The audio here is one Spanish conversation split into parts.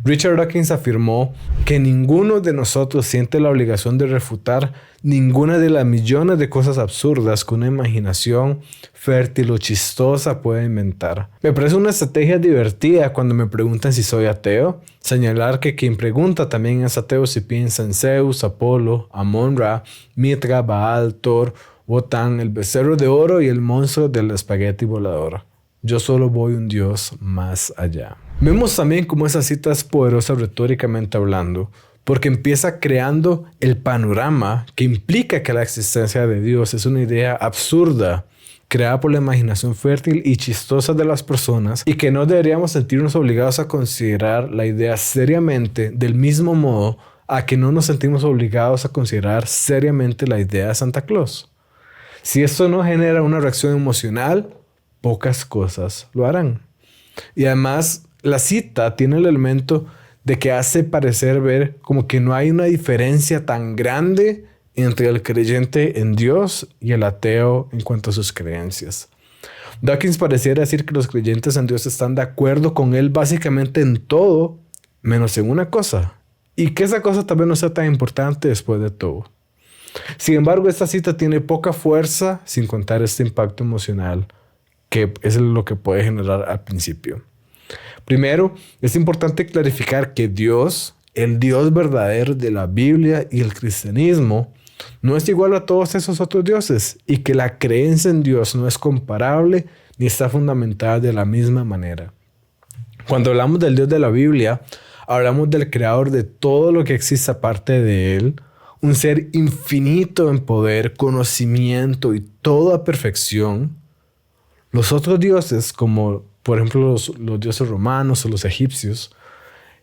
Richard Dawkins afirmó que ninguno de nosotros siente la obligación de refutar ninguna de las millones de cosas absurdas que una imaginación fértil o chistosa puede inventar. Me parece una estrategia divertida cuando me preguntan si soy ateo, señalar que quien pregunta también es ateo si piensa en Zeus, Apolo, Amon-Ra, Mitra, Baal, Thor, Wotan, el becerro de oro y el monstruo del espagueti volador. Yo solo voy un Dios más allá. Vemos también cómo esa cita es poderosa retóricamente hablando, porque empieza creando el panorama que implica que la existencia de Dios es una idea absurda, creada por la imaginación fértil y chistosa de las personas, y que no deberíamos sentirnos obligados a considerar la idea seriamente, del mismo modo a que no nos sentimos obligados a considerar seriamente la idea de Santa Claus. Si esto no genera una reacción emocional, pocas cosas lo harán. Y además, la cita tiene el elemento de que hace parecer ver como que no hay una diferencia tan grande entre el creyente en Dios y el ateo en cuanto a sus creencias. Dawkins pareciera decir que los creyentes en Dios están de acuerdo con él básicamente en todo, menos en una cosa, y que esa cosa tal vez no sea tan importante después de todo. Sin embargo, esta cita tiene poca fuerza sin contar este impacto emocional que es lo que puede generar al principio. Primero, es importante clarificar que Dios, el Dios verdadero de la Biblia y el cristianismo, no es igual a todos esos otros dioses y que la creencia en Dios no es comparable ni está fundamentada de la misma manera. Cuando hablamos del Dios de la Biblia, hablamos del creador de todo lo que existe aparte de él, un ser infinito en poder, conocimiento y toda perfección. Los otros dioses, como por ejemplo los dioses romanos o los egipcios,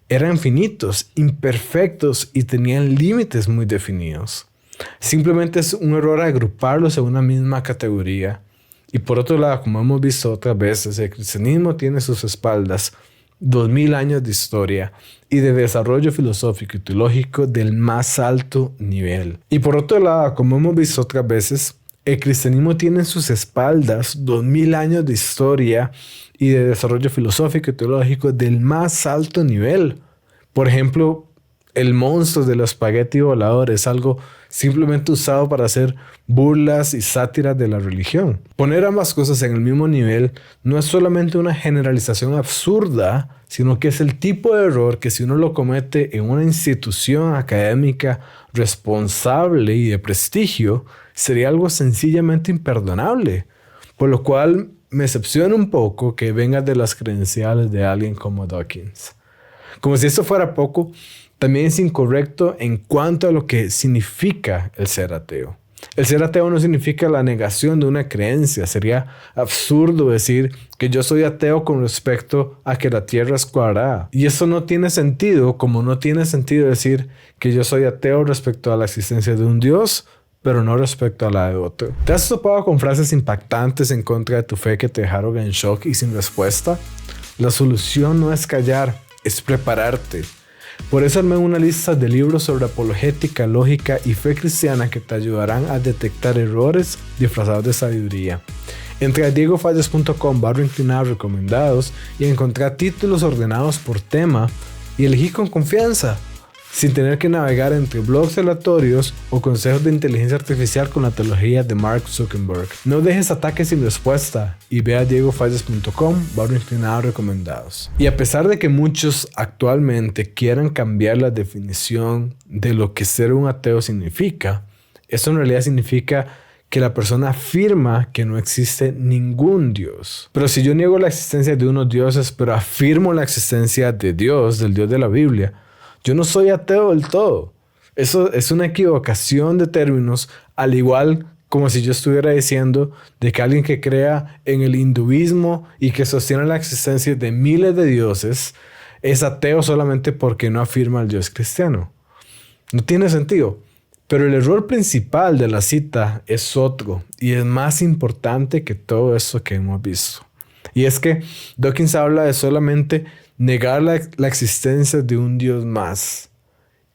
eran finitos, imperfectos y tenían límites muy definidos. Simplemente es un error agruparlos en una misma categoría. Y por otro lado, como hemos visto otras veces, el cristianismo tiene a sus espaldas 2000 años de historia y de desarrollo filosófico y teológico del más alto nivel. Y por otro lado, como hemos visto otras veces, el cristianismo tiene en sus espaldas 2000 años de historia y de desarrollo filosófico y teológico del más alto nivel. Por ejemplo, el monstruo del espagueti volador es algo simplemente usado para hacer burlas y sátiras de la religión. Poner ambas cosas en el mismo nivel no es solamente una generalización absurda, sino que es el tipo de error que si uno lo comete en una institución académica responsable y de prestigio, sería algo sencillamente imperdonable. Por lo cual me decepciona un poco que venga de las credenciales de alguien como Dawkins. Como si esto fuera poco, también es incorrecto en cuanto a lo que significa el ser ateo. El ser ateo no significa la negación de una creencia. Sería absurdo decir que yo soy ateo con respecto a que la tierra es cuadrada. Y eso no tiene sentido, como no tiene sentido decir que yo soy ateo respecto a la existencia de un Dios, pero no respecto a la de otro. ¿Te has topado con frases impactantes en contra de tu fe que te dejaron en shock y sin respuesta? La solución no es callar, es prepararte. Por eso armé una lista de libros sobre apologética, lógica y fe cristiana que te ayudarán a detectar errores disfrazados de sabiduría. Entra a diegofalles.com/recomendados y encontrá títulos ordenados por tema y elegí con confianza, sin tener que navegar entre blogs aleatorios o consejos de inteligencia artificial con la teología de Mark Zuckerberg. No dejes ataques sin respuesta y ve a diegofalles.com/recomendados. Y a pesar de que muchos actualmente quieran cambiar la definición de lo que ser un ateo significa, eso en realidad significa que la persona afirma que no existe ningún Dios. Pero si yo niego la existencia de unos dioses, pero afirmo la existencia de Dios, del Dios de la Biblia, yo no soy ateo del todo. Eso es una equivocación de términos, al igual como si yo estuviera diciendo de que alguien que crea en el hinduismo y que sostiene la existencia de miles de dioses es ateo solamente porque no afirma el Dios cristiano. No tiene sentido. Pero el error principal de la cita es otro y es más importante que todo eso que hemos visto. Y es que Dawkins habla de solamente negar la existencia de un Dios más.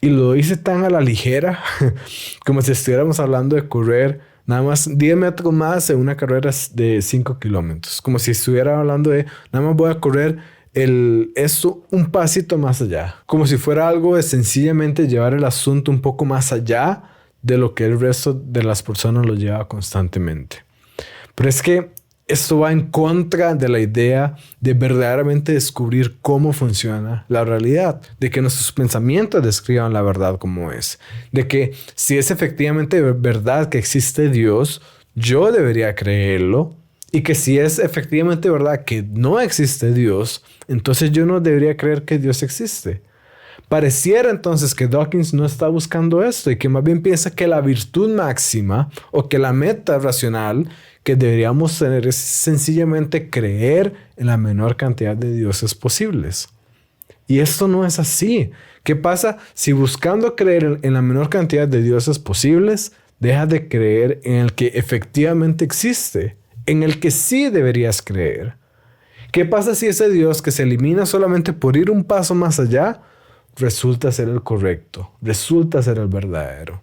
Y lo dice tan a la ligera como si estuviéramos hablando de correr nada más 10 metros más en una carrera de 5 kilómetros. Como si estuviera hablando de nada más voy a correr esto un pasito más allá, como si fuera algo de sencillamente llevar el asunto un poco más allá de lo que el resto de las personas lo lleva constantemente. Pero es que esto va en contra de la idea de verdaderamente descubrir cómo funciona la realidad, de que nuestros pensamientos describan la verdad como es, de que si es efectivamente verdad que existe Dios, yo debería creerlo, y que si es efectivamente verdad que no existe Dios, entonces yo no debería creer que Dios existe. Pareciera entonces que Dawkins no está buscando esto y que más bien piensa que la virtud máxima o que la meta racional que deberíamos tener es sencillamente creer en la menor cantidad de dioses posibles. Y esto no es así. ¿Qué pasa si buscando creer en la menor cantidad de dioses posibles, dejas de creer en el que efectivamente existe, en el que sí deberías creer? ¿Qué pasa si ese Dios que se elimina solamente por ir un paso más allá resulta ser el correcto, resulta ser el verdadero?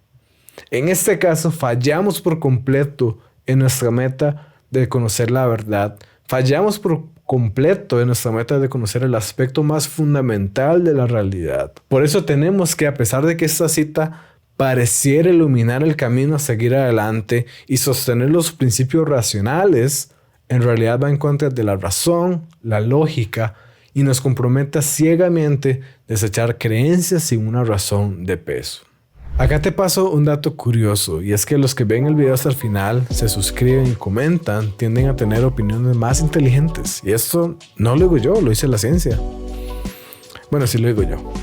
En este caso, fallamos por completo en nuestra meta de conocer la verdad. Fallamos por completo en nuestra meta de conocer el aspecto más fundamental de la realidad. Por eso tenemos que, a pesar de que esta cita pareciera iluminar el camino a seguir adelante y sostener los principios racionales, en realidad va en contra de la razón, la lógica, y nos compromete ciegamente a desechar creencias sin una razón de peso. Acá te paso un dato curioso, y es que los que ven el video hasta el final, se suscriben y comentan, tienden a tener opiniones más inteligentes. Y esto no lo digo yo, lo dice la ciencia. Bueno, sí lo digo yo.